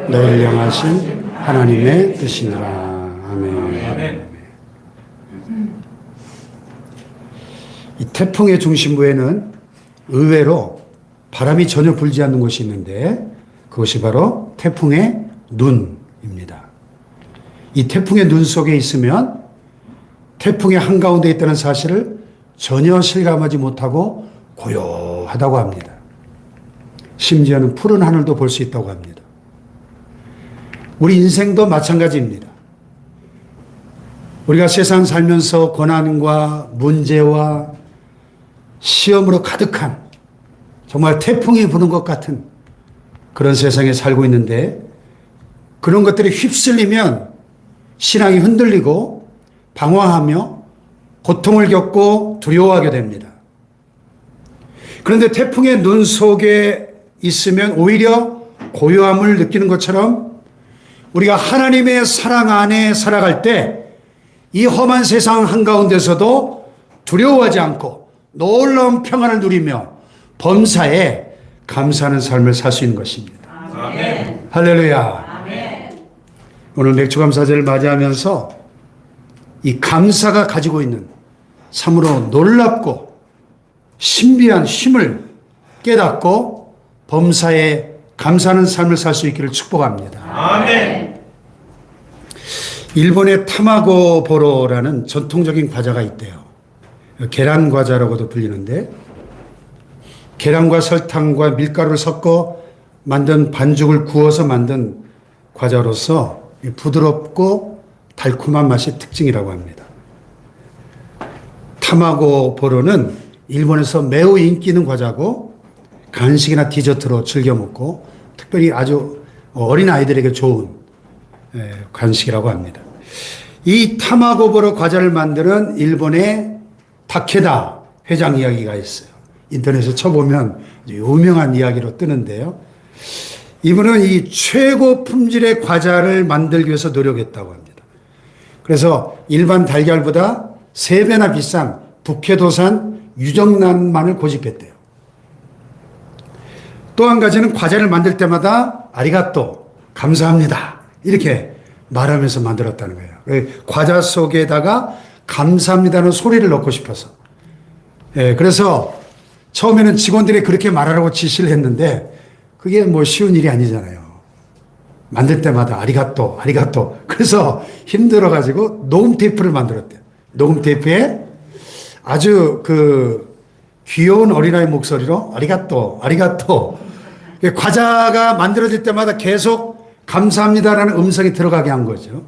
너희를 향하신 하나님의 뜻이니라. 아멘. 이 태풍의 중심부에는 의외로 바람이 전혀 불지 않는 곳이 있는데 그것이 바로 태풍의 눈입니다. 이 태풍의 눈 속에 있으면 태풍의 한가운데 있다는 사실을 전혀 실감하지 못하고 고요하다고 합니다. 심지어는 푸른 하늘도 볼 수 있다고 합니다. 우리 인생도 마찬가지입니다. 우리가 세상 살면서 고난과 문제와 시험으로 가득한 정말 태풍이 부는 것 같은 그런 세상에 살고 있는데 그런 것들이 휩쓸리면 신앙이 흔들리고 방황하며 고통을 겪고 두려워하게 됩니다. 그런데 태풍의 눈 속에 있으면 오히려 고요함을 느끼는 것처럼 우리가 하나님의 사랑 안에 살아갈 때 이 험한 세상 한가운데서도 두려워하지 않고 놀라운 평안을 누리며 범사에 감사하는 삶을 살 수 있는 것입니다. 아멘. 할렐루야. 아멘. 오늘 맥주감사절을 맞이하면서 이 감사가 가지고 있는 참으로 놀랍고 신비한 힘을 깨닫고 범사에 감사하는 삶을 살 수 있기를 축복합니다. 아멘. 일본의 타마고 보로라는 전통적인 과자가 있대요. 계란 과자라고도 불리는데 계란과 설탕과 밀가루를 섞어 만든 반죽을 구워서 만든 과자로서 부드럽고 달콤한 맛이 특징이라고 합니다. 타마고 보로는 일본에서 매우 인기 있는 과자고 간식이나 디저트로 즐겨 먹고 특별히 아주 어린 아이들에게 좋은 간식이라고 합니다. 이 타마고 보로 과자를 만드는 일본의 타케다 회장 이야기가 있어요. 인터넷에 쳐보면 유명한 이야기로 뜨는데요. 이분은 이 최고 품질의 과자를 만들기 위해서 노력했다고 합니다. 그래서 일반 달걀보다 3배나 비싼 북해도산 유정란만을 고집했대요. 또 한 가지는 과자를 만들 때마다 아리가또, 감사합니다. 이렇게 말하면서 만들었다는 거예요. 과자 속에다가 감사합니다는 소리를 넣고 싶어서. 그래서 처음에는 직원들이 그렇게 말하라고 지시를 했는데 그게 뭐 쉬운 일이 아니잖아요. 만들 때마다 아리가또, 아리가또. 그래서 힘들어가지고 녹음 테이프를 만들었대요. 녹음 테이프에 아주 귀여운 어린아이 목소리로 아리가또, 아리가또. 과자가 만들어질 때마다 계속 감사합니다라는 음성이 들어가게 한 거죠.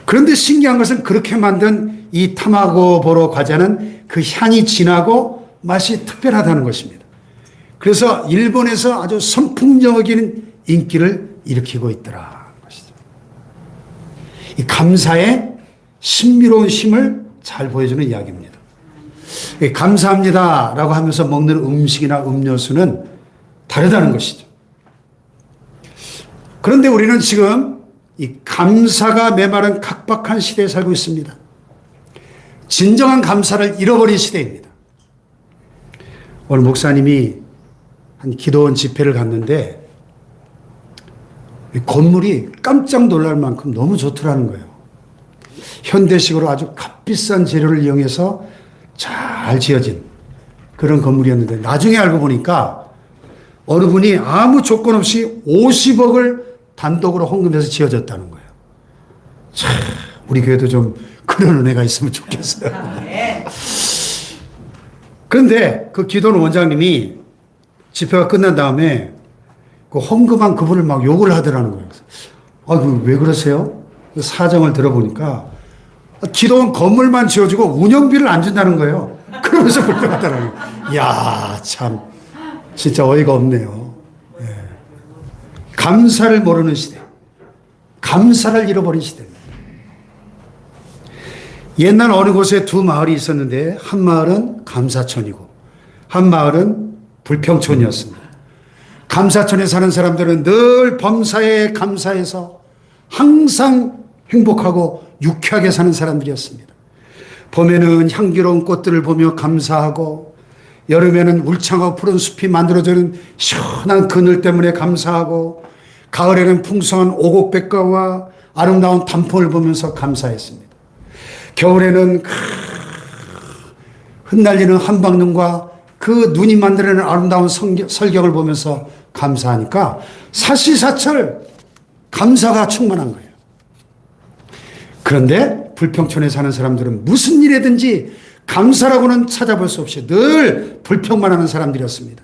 그런데 신기한 것은 그렇게 만든 이 타마고 보로 과자는 그 향이 진하고 맛이 특별하다는 것입니다. 그래서 일본에서 아주 선풍적인 인기를 일으키고 있더라. 이 감사의 신비로운 힘을 잘 보여주는 이야기입니다. 감사합니다라고 하면서 먹는 음식이나 음료수는 다르다는 것이죠. 그런데 우리는 지금 이 감사가 메마른 각박한 시대에 살고 있습니다. 진정한 감사를 잃어버린 시대입니다. 오늘 목사님이 한 기도원 집회를 갔는데 건물이 깜짝 놀랄 만큼 너무 좋더라는 거예요. 현대식으로 아주 값비싼 재료를 이용해서 잘 지어진 그런 건물이었는데 나중에 알고 보니까 어느 분이 아무 조건 없이 50억을 단독으로 헌금해서 지어졌다는 거예요. 참, 우리 교회도 좀 그런 은혜가 있으면 좋겠어요. 그런데 그 기도원 원장님이 집회가 끝난 다음에 그 헌금한 그분을 막 욕을 하더라는 거예요. 아이고, 왜 그러세요? 사정을 들어보니까 기도원 건물만 지어주고 운영비를 안 준다는 거예요. 그러면서 불평하더라는 거예요. 이야, 참. 진짜 어이가 없네요. 예. 감사를 모르는 시대. 감사를 잃어버린 시대입니다. 옛날 어느 곳에 두 마을이 있었는데 한 마을은 감사촌이고 한 마을은 불평촌이었습니다. 감사촌에 사는 사람들은 늘 범사에 감사해서 항상 행복하고 유쾌하게 사는 사람들이었습니다. 봄에는 향기로운 꽃들을 보며 감사하고 여름에는 울창하고 푸른 숲이 만들어주는 시원한 그늘 때문에 감사하고 가을에는 풍성한 오곡백과와 아름다운 단풍을 보면서 감사했습니다. 겨울에는 흩날리는 한방눈과 그 눈이 만들어내는 아름다운 설경을 보면서 감사하니까 사시사철 감사가 충만한 거예요. 그런데 불평촌에 사는 사람들은 무슨 일에든지 감사라고는 찾아볼 수 없이 늘 불평만 하는 사람들이었습니다.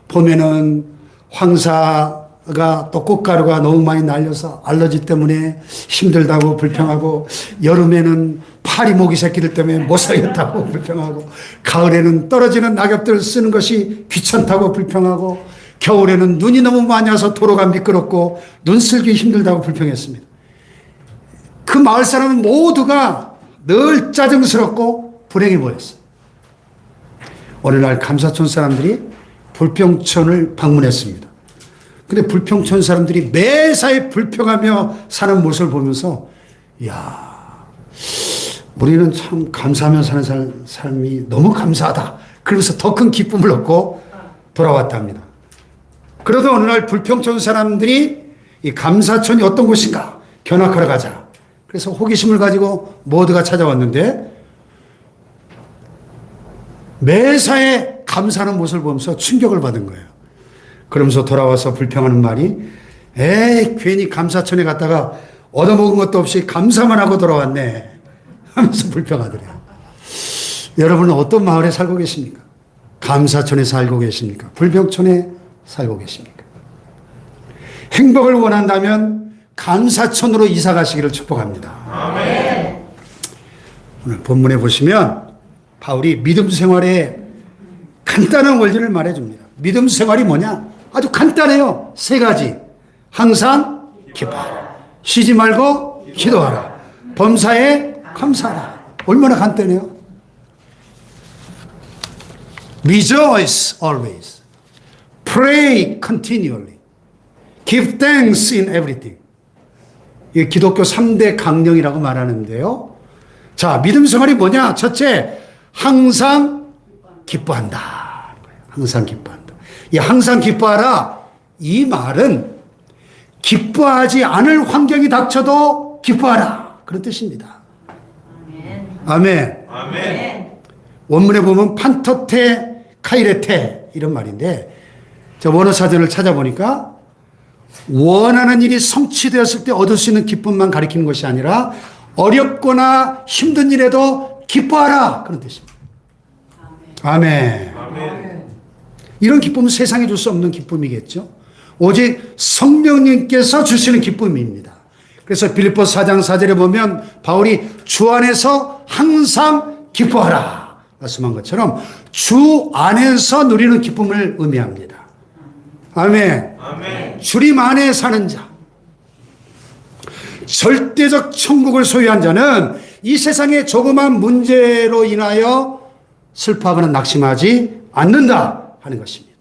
봄에는 황사가 또 꽃가루가 너무 많이 날려서 알러지 때문에 힘들다고 불평하고, 여름에는 파리 모기 새끼들 때문에 못 살겠다고 불평하고, 가을에는 떨어지는 낙엽들을 쓰는 것이 귀찮다고 불평하고, 겨울에는 눈이 너무 많이 와서 도로가 미끄럽고 눈 쓸기 힘들다고 불평했습니다. 그 마을 사람은 모두가 늘 짜증스럽고 불행해 보였어요. 어느 날 감사촌 사람들이 불평촌을 방문했습니다. 근데 불평촌 사람들이 매사에 불평하며 사는 모습을 보면서, 이야, 우리는 참 감사하며 사는 삶이 너무 감사하다. 그러면서 더 큰 기쁨을 얻고 돌아왔답니다. 그러다 어느 날 불평촌 사람들이 이 감사촌이 어떤 곳인가 견학하러 가자. 그래서 호기심을 가지고 모두가 찾아왔는데, 매사에 감사하는 모습을 보면서 충격을 받은 거예요. 그러면서 돌아와서 불평하는 말이, 에이, 괜히 감사촌에 갔다가 얻어먹은 것도 없이 감사만 하고 돌아왔네 하면서 불평하더래요. 여러분은 어떤 마을에 살고 계십니까? 감사촌에 살고 계십니까? 불평촌에 살고 계십니까? 행복을 원한다면 감사촌으로 이사 가시기를 축복합니다. 아멘. 오늘 본문에 보시면 바울이 믿음 생활의 간단한 원리를 말해줍니다. 믿음 생활이 뭐냐? 아주 간단해요. 세 가지. 항상 기뻐하라. 쉬지 말고 기도하라. 범사에 감사하라. 얼마나 간단해요? Rejoice always. Pray continually. Give thanks in everything. 이 기독교 3대 강령이라고 말하는데요. 자, 믿음 생활이 뭐냐? 첫째, 항상 기뻐한다. 항상 기뻐한다. 이 항상 기뻐하라. 이 말은 기뻐하지 않을 환경이 닥쳐도 기뻐하라. 그런 뜻입니다. 아멘. 아멘. 원문에 보면 판터테 카이레테 이런 말인데, 저 원어 사전을 찾아보니까 원하는 일이 성취되었을 때 얻을 수 있는 기쁨만 가리키는 것이 아니라 어렵거나 힘든 일에도 기뻐하라. 그런 뜻입니다. 아멘. 아멘. 이런 기쁨은 세상에 줄 수 없는 기쁨이겠죠. 오직 성령님께서 주시는 기쁨입니다. 그래서 빌립보서 4장 4절에 보면 바울이 주 안에서 항상 기뻐하라 말씀한 것처럼 주 안에서 누리는 기쁨을 의미합니다. 아멘. 아멘. 주님 안에 사는 자, 절대적 천국을 소유한 자는 이 세상의 조그만 문제로 인하여 슬퍼하거나 낙심하지 않는다 하는 것입니다.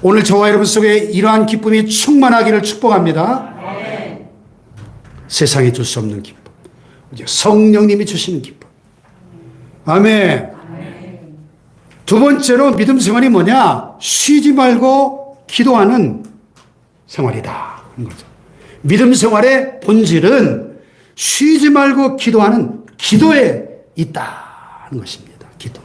오늘 저와 여러분 속에 이러한 기쁨이 충만하기를 축복합니다. 아멘. 세상에 줄 수 없는 기쁨, 성령님이 주시는 기쁨. 아멘. 아멘. 두 번째로 믿음 생활이 뭐냐? 쉬지 말고 기도하는 생활이다 하는 거죠. 믿음 생활의 본질은 쉬지 말고 기도하는 기도에 있다 하는 것입니다. 기도.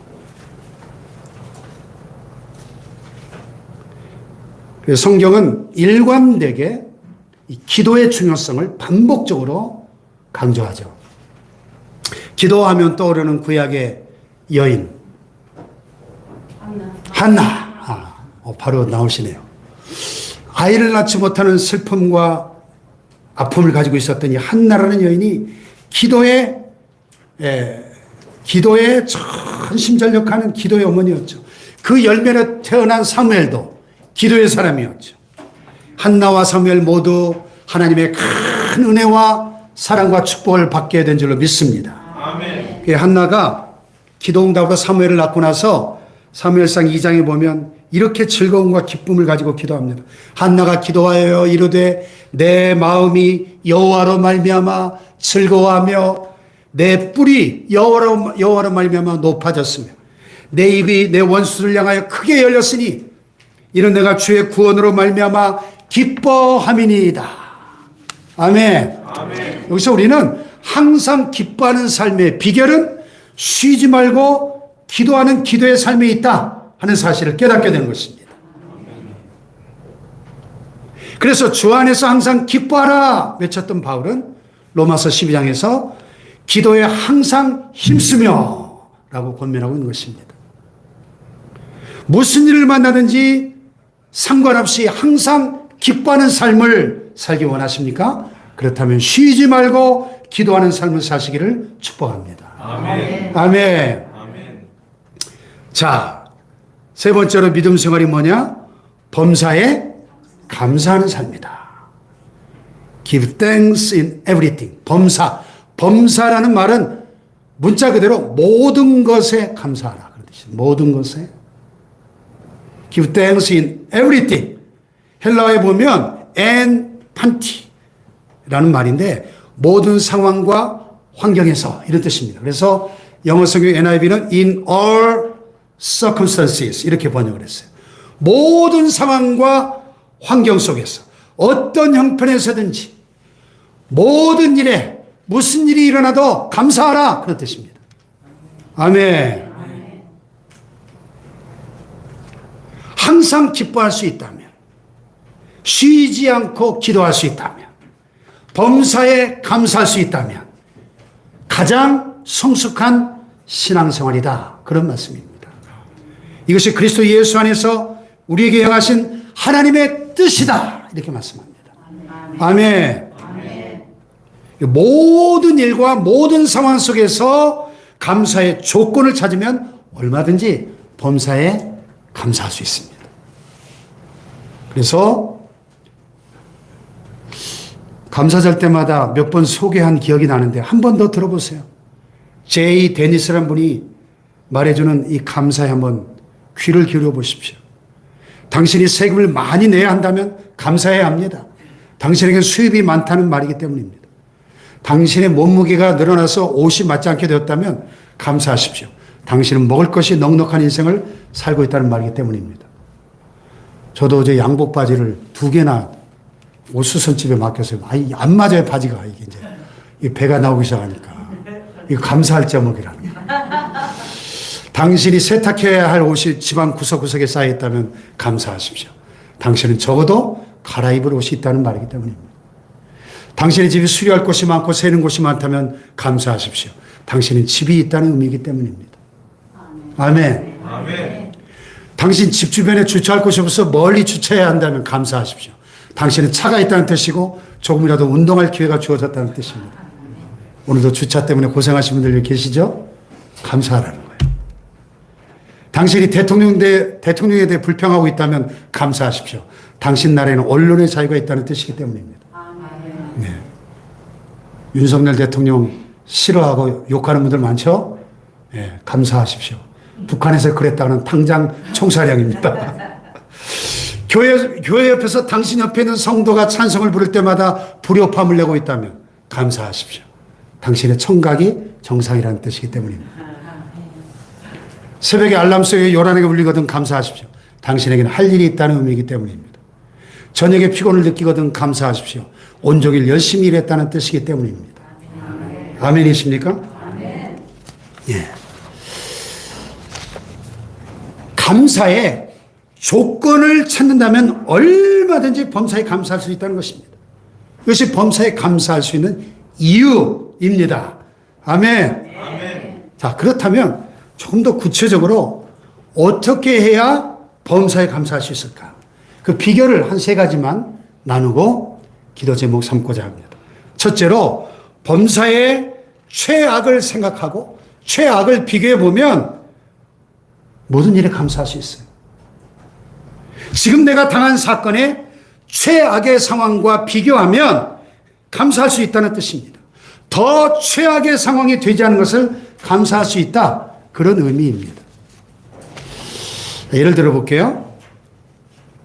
그래서 성경은 일관되게 이 기도의 중요성을 반복적으로 강조하죠. 기도하면 떠오르는 구약의 여인 한나. 바로 나오시네요. 아이를 낳지 못하는 슬픔과 아픔을 가지고 있었던 이 한나라는 여인이 기도에 전심전력하는 기도의 어머니였죠. 그 열매로 태어난 사무엘도 기도의 사람이었죠. 한나와 사무엘 모두 하나님의 큰 은혜와 사랑과 축복을 받게 된 줄로 믿습니다. 아멘. 한나가 기도응답으로 사무엘을 낳고 나서 사무엘상 2장에 보면 이렇게 즐거움과 기쁨을 가지고 기도합니다. 한나가 기도하여 이르되 내 마음이 여호와로 말미암아 즐거워하며 내 뿔이 여호와로 말미암아 높아졌으며 내 입이 내 원수를 향하여 크게 열렸으니 이는 내가 주의 구원으로 말미암아 기뻐함이니이다. 아멘. 여기서 우리는 항상 기뻐하는 삶의 비결은 쉬지 말고 기도하는 기도의 삶에 있다 하는 사실을 깨닫게 되는 것입니다. 그래서 주 안에서 항상 기뻐하라 외쳤던 바울은 로마서 12장에서 기도에 항상 힘쓰며 라고 권면하고 있는 것입니다. 무슨 일을 만나든지 상관없이 항상 기뻐하는 삶을 살기 원하십니까? 그렇다면 쉬지 말고 기도하는 삶을 사시기를 축복합니다. 아멘. 아멘. 자, 세 번째로 믿음 생활이 뭐냐? 범사에 감사하는 삶이다. Give thanks in everything. 범사. 범사라는 말은 문자 그대로 모든 것에 감사하라. 그런 뜻입니다. 모든 것에. Give thanks in everything. 헬라어에 보면 en panti라는 말인데 모든 상황과 환경에서 이런 뜻입니다. 그래서 영어 성경 NIV는 in all circumstances 이렇게 번역을 했어요. 모든 상황과 환경 속에서 어떤 형편에서든지 모든 일에 무슨 일이 일어나도 감사하라 그런 뜻입니다. 아멘. 항상 기뻐할 수 있다면 쉬지 않고 기도할 수 있다면 범사에 감사할 수 있다면 가장 성숙한 신앙생활이다. 그런 말씀입니다. 이것이 그리스도 예수 안에서 우리에게 행하신 하나님의 뜻이다. 이렇게 말씀합니다. 아멘. 모든 일과 모든 상황 속에서 감사의 조건을 찾으면 얼마든지 범사에 감사할 수 있습니다. 그래서 감사절 때마다 몇 번 소개한 기억이 나는데 한 번 더 들어보세요. 제이 데니스라는 분이 말해주는 이 감사에 한번 귀를 기울여 보십시오. 당신이 세금을 많이 내야 한다면 감사해야 합니다. 당신에게 수입이 많다는 말이기 때문입니다. 당신의 몸무게가 늘어나서 옷이 맞지 않게 되었다면 감사하십시오. 당신은 먹을 것이 넉넉한 인생을 살고 있다는 말이기 때문입니다. 저도 어제 양복 바지를 2개나 옷수선집에 맡겼어요. 안 맞아요, 바지가. 이게 이제 이 배가 나오기 시작하니까. 이거 감사할 제목이라는 거예요. 당신이 세탁해야 할 옷이 집안 구석구석에 쌓여 있다면 감사하십시오. 당신은 적어도 갈아입을 옷이 있다는 말이기 때문입니다. 당신의 집이 수리할 곳이 많고 새는 곳이 많다면 감사하십시오. 당신은 집이 있다는 의미이기 때문입니다. 아멘. 아멘. 당신 집 주변에 주차할 곳이 없어 멀리 주차해야 한다면 감사하십시오. 당신은 차가 있다는 뜻이고 조금이라도 운동할 기회가 주어졌다는 뜻입니다. 오늘도 주차 때문에 고생하신 분들 계시죠? 감사하라는 거예요. 당신이 대통령에 대해 불평하고 있다면 감사하십시오. 당신 나라에는 언론의 자유가 있다는 뜻이기 때문입니다. 네. 윤석열 대통령 싫어하고 욕하는 분들 많죠? 네, 감사하십시오. 북한에서 그랬다는 당장 총사령입니다. 교회 옆에서 당신 옆에 있는 성도가 찬송을 부를 때마다 불협화음을 내고 있다면 감사하십시오. 당신의 청각이 정상이라는 뜻이기 때문입니다. 새벽에 알람 소리가 요란하게 울리거든 감사하십시오. 당신에게는 할 일이 있다는 의미이기 때문입니다. 저녁에 피곤을 느끼거든 감사하십시오. 온종일 열심히 일했다는 뜻이기 때문입니다. 아멘이십니까? 아멘. 예. 감사에 조건을 찾는다면 얼마든지 범사에 감사할 수 있다는 것입니다. 이것이 범사에 감사할 수 있는 이유입니다. 아멘. 아멘. 자, 그렇다면 조금 더 구체적으로 어떻게 해야 범사에 감사할 수 있을까? 그 비결을 한 3가지만 나누고 기도 제목 삼고자 합니다. 첫째로 범사의 최악을 생각하고 최악을 비교해 보면 모든 일에 감사할 수 있어요. 지금 내가 당한 사건의 최악의 상황과 비교하면 감사할 수 있다는 뜻입니다. 더 최악의 상황이 되지 않은 것을 감사할 수 있다. 그런 의미입니다. 예를 들어 볼게요.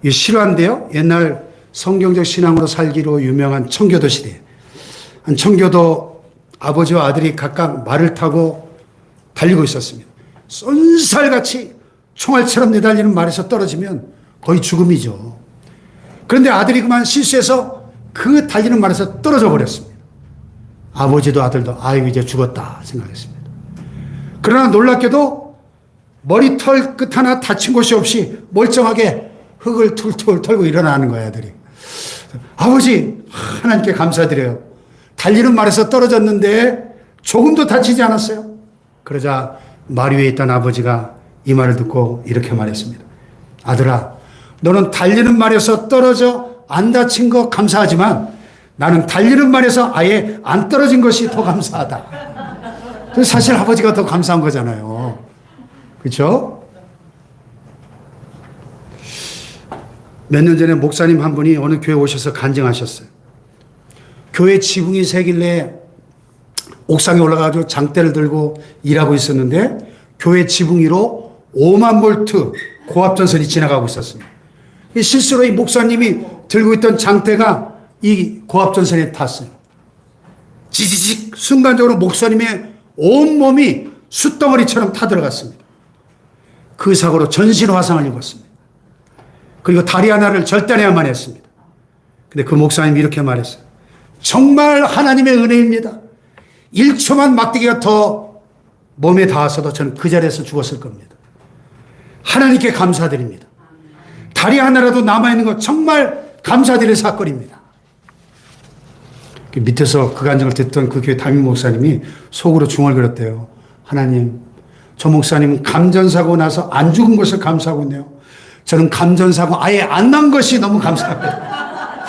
이 실화인데요. 옛날 성경적 신앙으로 살기로 유명한 청교도 시대에 한 청교도 아버지와 아들이 각각 말을 타고 달리고 있었습니다. 쏜살같이 총알처럼 내달리는 말에서 떨어지면 거의 죽음이죠. 그런데 아들이 그만 실수해서 그 달리는 말에서 떨어져 버렸습니다. 아버지도 아들도 아이고 이제 죽었다 생각했습니다. 그러나 놀랍게도 머리털 끝 하나 다친 곳이 없이 멀쩡하게 흙을 툴툴 털고 일어나는 거예요, 아들이. 아버지, 하나님께 감사드려요. 달리는 말에서 떨어졌는데 조금도 다치지 않았어요. 그러자 말 위에 있던 아버지가 이 말을 듣고 이렇게 말했습니다. 아들아, 너는 달리는 말에서 떨어져 안 다친 거 감사하지만 나는 달리는 말에서 아예 안 떨어진 것이 더 감사하다. 사실 아버지가 더 감사한 거잖아요. 그렇죠? 몇 년 전에 목사님 한 분이 어느 교회 오셔서 간증하셨어요. 교회 지붕이 새길래 옥상에 올라가서 장대를 들고 일하고 있었는데 교회 지붕 위로 5만 볼트 고압전선이 지나가고 있었습니다. 실수로 이 목사님이 들고 있던 장대가 이 고압전선에 탔어요. 지지직 순간적으로 목사님의 온몸이 숯덩어리처럼 타들어갔습니다. 그 사고로 전신 화상을 입었습니다. 그리고 다리 하나를 절단해야만 했습니다. 근데 그 목사님이 이렇게 말했어요. 정말 하나님의 은혜입니다. 1초만 막대기가 더 몸에 닿았어도 저는 그 자리에서 죽었을 겁니다. 하나님께 감사드립니다. 다리 하나라도 남아있는 것 정말 감사드릴 사건입니다. 밑에서 그 간증을 듣던 그 교회 담임 목사님이 속으로 중얼거렸대요. 하나님, 저 목사님은 감전사고 나서 안 죽은 것을 감사하고 있네요. 저는 감전사고 아예 안 난 것이 너무 감사합니다.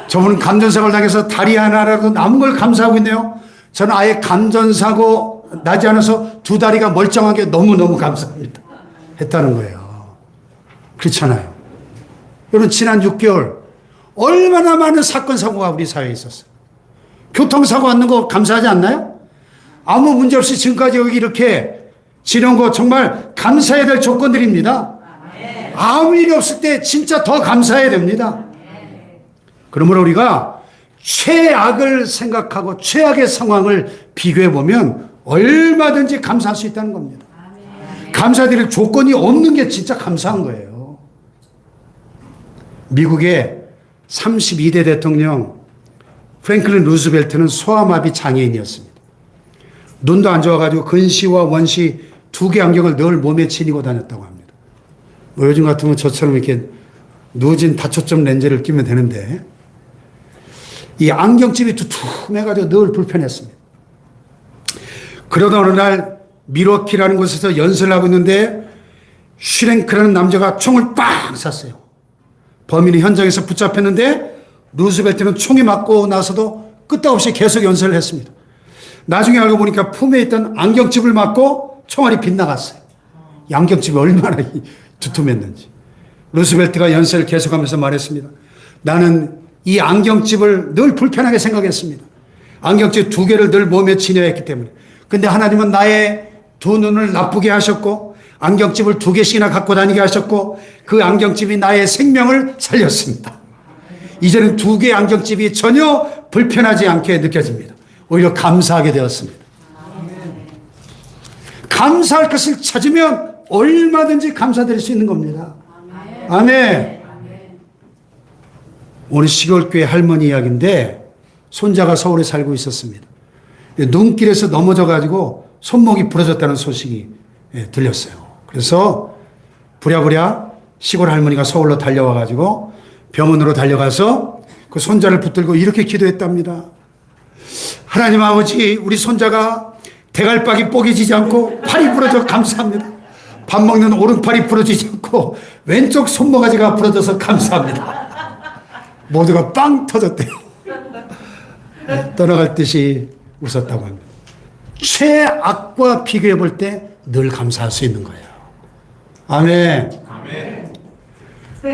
저분은 감전사고를 당해서 다리 하나라도 남은 걸 감사하고 있네요. 저는 아예 감전사고 나지 않아서 두 다리가 멀쩡한 게 너무너무 감사합니다. 했다는 거예요. 그렇잖아요. 여러분, 지난 6개월 얼마나 많은 사건, 사고가 우리 사회에 있었어요. 교통사고 왔는 거 감사하지 않나요? 아무 문제 없이 지금까지 여기 이렇게 지내온 거 정말 감사해야 될 조건들입니다. 아무 일이 없을 때 진짜 더 감사해야 됩니다. 그러므로 우리가 최악을 생각하고 최악의 상황을 비교해 보면 얼마든지 감사할 수 있다는 겁니다. 감사드릴 조건이 없는 게 진짜 감사한 거예요. 미국의 32대 대통령 프랭클린 루즈벨트는 소아마비 장애인이었습니다. 눈도 안 좋아가지고 근시와 원시 두 개 안경을 늘 몸에 지니고 다녔다고 합니다. 뭐 요즘 같으면 저처럼 이렇게 누진 다초점 렌즈를 끼면 되는데 이 안경집이 두툼해가지고 늘 불편했습니다. 그러다 어느 날 미러키라는 곳에서 연설을 하고 있는데 슈랭크라는 남자가 총을 빵 쐈어요. 범인이 현장에서 붙잡혔는데 루즈벨트는 총이 맞고 나서도 끄떡없이 계속 연설을 했습니다. 나중에 알고 보니까 품에 있던 안경집을 맞고 총알이 빗나갔어요. 이 안경집이 얼마나 두툼했는지. 루즈벨트가 연설을 계속하면서 말했습니다. 나는 이 안경집을 늘 불편하게 생각했습니다. 안경집 두 개를 늘 몸에 지녀야 했기 때문에. 근데 하나님은 나의 두 눈을 나쁘게 하셨고 안경집을 두 개씩이나 갖고 다니게 하셨고 그 안경집이 나의 생명을 살렸습니다. 이제는 두 개의 안경집이 전혀 불편하지 않게 느껴집니다. 오히려 감사하게 되었습니다. 감사할 것을 찾으면 얼마든지 감사드릴 수 있는 겁니다. 아멘. 오늘 시골교회 할머니 이야기인데 손자가 서울에 살고 있었습니다. 눈길에서 넘어져가지고 손목이 부러졌다는 소식이 들렸어요. 그래서 부랴부랴 시골 할머니가 서울로 달려와가지고 병원으로 달려가서 그 손자를 붙들고 이렇게 기도했답니다. 하나님 아버지, 우리 손자가 대갈박이 뽀개지지 않고 팔이 부러져 감사합니다. 밥 먹는 오른팔이 부러지지 않고 왼쪽 손모가지가 부러져서 감사합니다. 모두가 빵 터졌대요. 떠나갈 듯이 웃었다고 합니다. 최악과 비교해 볼 때 늘 감사할 수 있는 거예요. 아멘.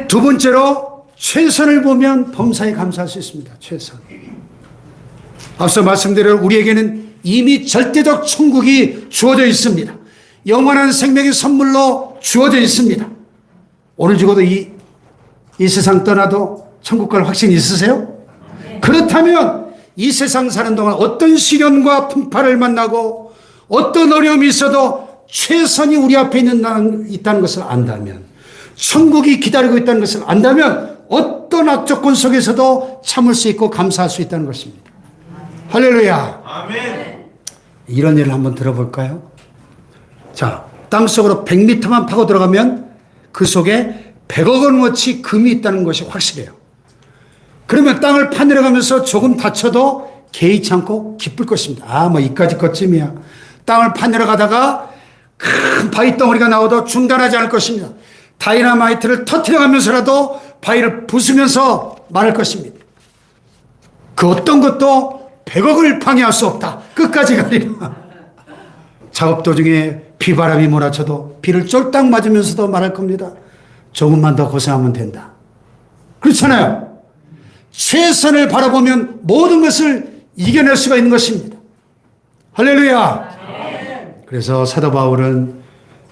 두 번째로 최선을 보면 범사에 감사할 수 있습니다. 최선. 앞서 말씀드린 우리에게는 이미 절대적 천국이 주어져 있습니다. 영원한 생명의 선물로 주어져 있습니다. 오늘 죽어도 이 세상 떠나도 천국 갈 확신 있으세요? 그렇다면 이 세상 사는 동안 어떤 시련과 풍파를 만나고 어떤 어려움이 있어도 최선이 우리 앞에 있다는 것을 안다면, 천국이 기다리고 있다는 것을 안다면 어떤 어떤 악조건 속에서도 참을 수 있고 감사할 수 있다는 것입니다. 할렐루야. 아멘. 이런 예를 한번 들어볼까요? 자, 땅속으로 100m만 파고 들어가면 그 속에 100억 원어치 금이 있다는 것이 확실해요. 그러면 땅을 파내려가면서 조금 다쳐도 개의치 않고 기쁠 것입니다. 아, 뭐 이까지 것쯤이야. 땅을 파내려가다가 큰 바위 덩어리가 나와도 중단하지 않을 것입니다. 다이너마이트를 터뜨려가면서라도 바위를 부수면서 말할 것입니다. 그 어떤 것도 100억을 방해할 수 없다. 끝까지 가리라. 작업 도중에 비바람이 몰아쳐도 비를 쫄딱 맞으면서도 말할 겁니다. 조금만 더 고생하면 된다. 그렇잖아요. 최선을 바라보면 모든 것을 이겨낼 수가 있는 것입니다. 할렐루야. 그래서 사도 바울은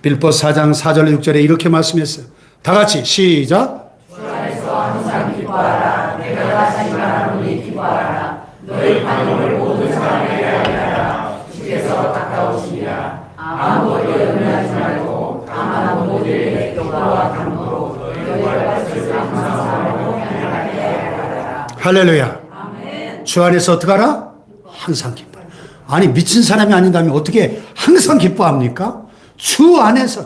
빌보스 4장 4절 6절에 이렇게 말씀했어요. 다 같이 시작. 주 안에서 항상 기뻐하라. 내가 다시 말하노니 기뻐하라. 너희 관용을 모든 사람에게 알리라. 주께서 가까우시니라. 아무것도 염려하지 말고 다만 모두에게 기도와 간구로 너희가 뜻을 항상 사랑으로 행하게 하라. 할렐루야. 아멘. 주 안에서 어떻게 하라? 항상 기뻐하라. 아니 미친 사람이 아닌다면 어떻게 항상 기뻐합니까? 주 안에서.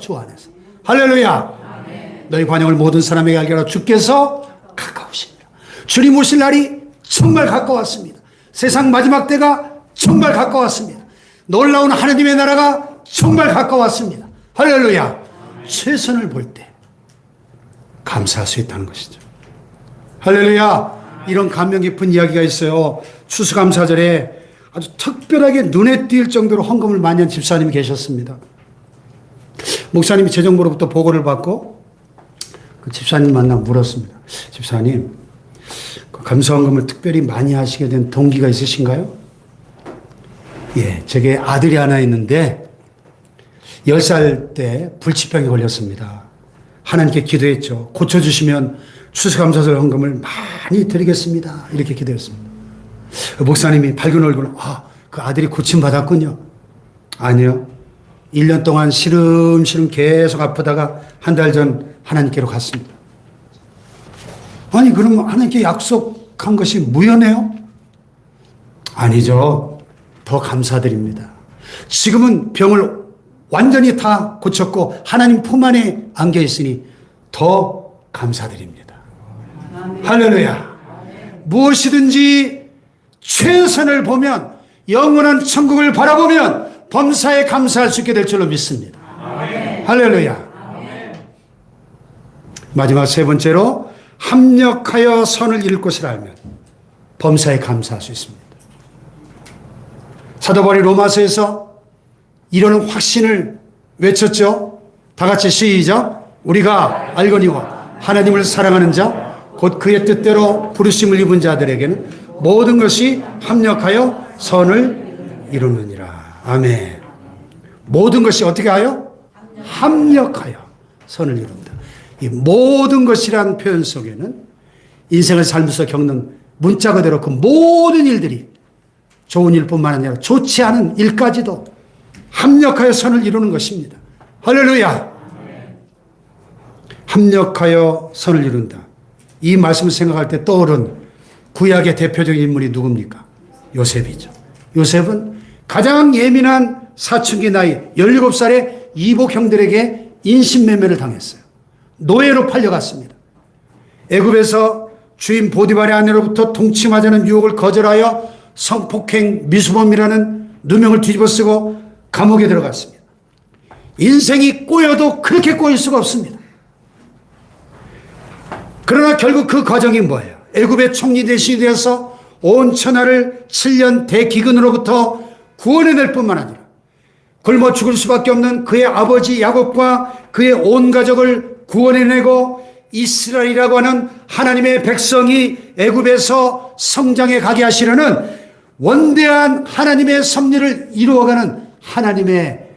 할렐루야. 아멘. 너희 관용을 모든 사람에게 알게 하라. 주께서 가까우시니라. 주님 오실 날이 정말 가까웠습니다. 세상 마지막 때가 정말 가까웠습니다. 놀라운 하나님의 나라가 정말 가까웠습니다. 할렐루야. 최선을 볼 때 감사할 수 있다는 것이죠. 할렐루야. 이런 감명 깊은 이야기가 있어요. 추수감사절에 아주 특별하게 눈에 띌 정도로 헌금을 많이 한 집사님이 계셨습니다. 목사님이 재정부로부터 보고를 받고 그 집사님 만나 물었습니다. 집사님, 그 감사헌금을 특별히 많이 하시게 된 동기가 있으신가요? 예, 제게 아들이 하나 있는데 10살 때 불치병에 걸렸습니다. 하나님께 기도했죠. 고쳐주시면 추수감사절 헌금을 많이 드리겠습니다. 이렇게 기도했습니다. 목사님이 밝은 얼굴로 그 아들이 고침받았군요. 아니요. 1년 동안 시름시름 계속 아프다가 한 달 전 하나님께로 갔습니다. 아니 그럼 하나님께 약속한 것이 무효네요? 아니죠. 더 감사드립니다. 지금은 병을 완전히 다 고쳤고 하나님 품 안에 안겨 있으니 더 감사드립니다. 할렐루야. 무엇이든지 최선을 보면 영원한 천국을 바라보면 범사에 감사할 수 있게 될 줄로 믿습니다. 할렐루야. 마지막 세 번째로 합력하여 선을 이룰 것을 알면 범사에 감사할 수 있습니다. 사도 바울이 로마서에서 이런 확신을 외쳤죠. 다 같이 시작. 우리가 알거니와 하나님을 사랑하는 자 곧 그의 뜻대로 부르심을 입은 자들에게는 모든 것이 합력하여 선을 이루느니라. 아멘. 모든 것이 어떻게 하여? 합력하여 선을 이룬다. 이 모든 것이라는 표현 속에는 인생을 살면서 겪는 문자 그대로 그 모든 일들이 좋은 일뿐만 아니라 좋지 않은 일까지도 합력하여 선을 이루는 것입니다. 할렐루야. 합력하여 선을 이룬다. 이 말씀을 생각할 때 떠오른 구약의 대표적인 인물이 누굽니까? 요셉이죠. 요셉은 가장 예민한 사춘기 나이 17살에 이복 형들에게 인신매매를 당했어요. 노예로 팔려갔습니다. 애굽에서 주인 보디발의 아내로부터 동침하자는 유혹을 거절하여 성폭행 미수범이라는 누명을 뒤집어쓰고 감옥에 들어갔습니다. 인생이 꼬여도 그렇게 꼬일 수가 없습니다. 그러나 결국 그 과정이 뭐예요? 애굽의 총리 대신이 되어서 온 천하를 7년 대기근으로부터 구원해낼 뿐만 아니라 굶어 죽을 수밖에 없는 그의 아버지 야곱과 그의 온 가족을 구원해내고 이스라엘이라고 하는 하나님의 백성이 애굽에서 성장해 가게 하시려는 원대한 하나님의 섭리를 이루어가는 하나님의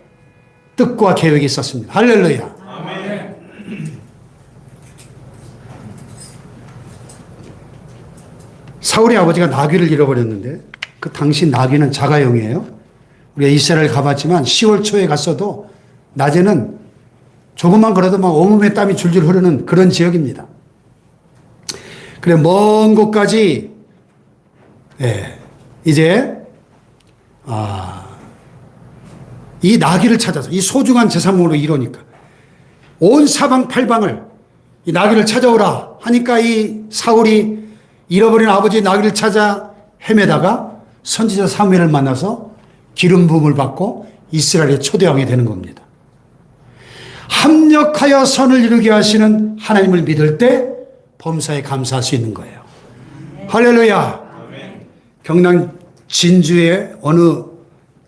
뜻과 계획이 있었습니다. 할렐루야. 아멘. 사울의 아버지가 나귀를 잃어버렸는데 그 당시 나귀는 자가용이에요. 우리가 이스라엘 가봤지만 10월 초에 갔어도 낮에는 조금만 걸어도 막 온몸에 땀이 줄줄 흐르는 그런 지역입니다. 그래, 먼 곳까지, 예, 이제, 이 나귀를 찾아서, 이 소중한 제사목으로 이러니까, 온 사방팔방을 이 나귀를 찾아오라 하니까 이 사울이 잃어버린 아버지 나귀를 찾아 헤매다가 선지자 사무엘을 만나서 기름 부음을 받고 이스라엘의 초대왕이 되는 겁니다. 합력하여 선을 이루게 하시는 하나님을 믿을 때 범사에 감사할 수 있는 거예요. 할렐루야. 경남 진주의 어느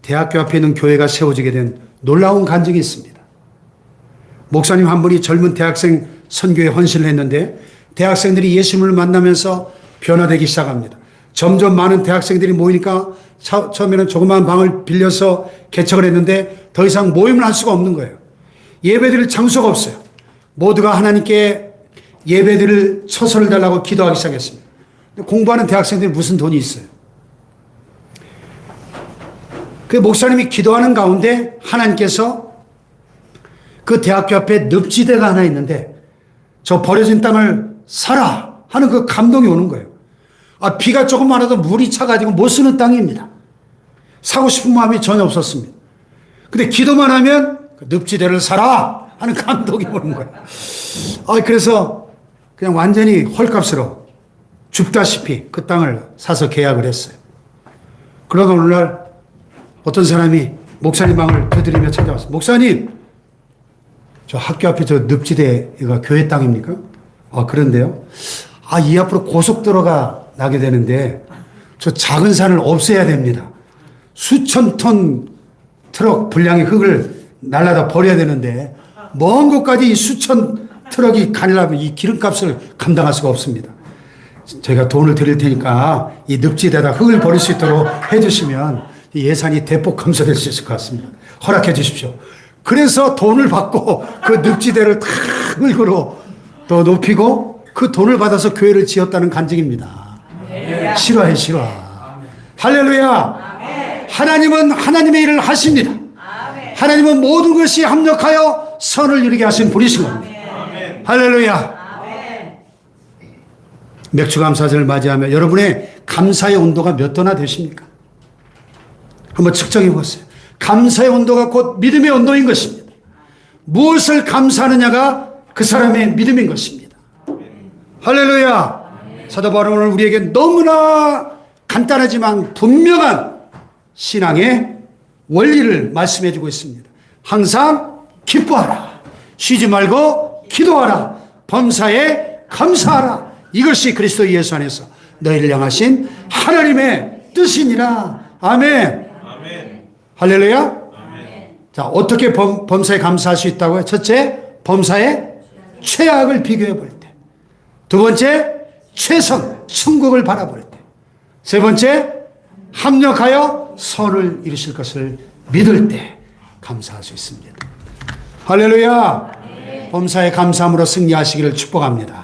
대학교 앞에 있는 교회가 세워지게 된 놀라운 간증이 있습니다. 목사님 한 분이 젊은 대학생 선교에 헌신을 했는데 대학생들이 예수님을 만나면서 변화되기 시작합니다. 점점 많은 대학생들이 모이니까 처음에는 조그마한 방을 빌려서 개척을 했는데 더 이상 모임을 할 수가 없는 거예요. 예배드릴 장소가 없어요. 모두가 하나님께 예배드릴 처소를 달라고 기도하기 시작했습니다. 공부하는 대학생들이 무슨 돈이 있어요. 그 목사님이 기도하는 가운데 하나님께서 그 대학교 앞에 늪지대가 하나 있는데 저 버려진 땅을 사라 하는 그 감동이 오는 거예요. 비가 조금만 와도 물이 차가지고 못 쓰는 땅입니다. 사고 싶은 마음이 전혀 없었습니다. 근데 기도만 하면 그 늪지대를 사라 하는 감동이 오는 거예요. 그래서 그냥 완전히 헐값으로 줍다시피 그 땅을 사서 계약을 했어요. 그러다 어느 날 어떤 사람이 목사님 방을 두드리며 찾아왔어요. 목사님, 저 학교 앞에 저 늪지대가 교회 땅입니까? 그런데요. 이 앞으로 고속도로가 나게 되는데 저 작은 산을 없애야 됩니다. 수천 톤 트럭 분량의 흙을 날라다 버려야 되는데 먼 곳까지 이 수천 트럭이 가려면 이 기름값을 감당할 수가 없습니다. 저희가 돈을 드릴 테니까 이 늪지대에다 흙을 버릴 수 있도록 해주시면 예산이 대폭 감소될 수 있을 것 같습니다. 허락해 주십시오. 그래서 돈을 받고 그 늪지대를 탁 흙으로 더 높이고 그 돈을 받아서 교회를 지었다는 간증입니다. 실화에 실화. 할렐루야. 하나님은 하나님의 일을 하십니다. 하나님은 모든 것이 합력하여 선을 이루게 하신 분이신 겁니다. 할렐루야. 맥주감사절을 맞이하며 여러분의 감사의 온도가 몇 도나 되십니까? 한번 측정해 보세요. 감사의 온도가 곧 믿음의 온도인 것입니다. 무엇을 감사하느냐가 그 사람의 믿음인 것입니다. 할렐루야. 사도 바울은 오늘 우리에게 너무나 간단하지만 분명한 신앙의 원리를 말씀해 주고 있습니다. 항상 기뻐하라. 쉬지 말고 기도하라. 범사에 감사하라. 이것이 그리스도 예수 안에서 너희를 향하신 하나님의 뜻이니라. 아멘. 할렐루야. 아멘. 자, 어떻게 범사에 감사할 수 있다고요? 첫째, 범사의 최악을 비교해 볼 때. 두 번째, 최선, 천국을 바라볼 때. 세 번째, 합력하여 선을 이루실 것을 믿을 때 감사할 수 있습니다. 할렐루야. 범사에 감사함으로 승리하시기를 축복합니다.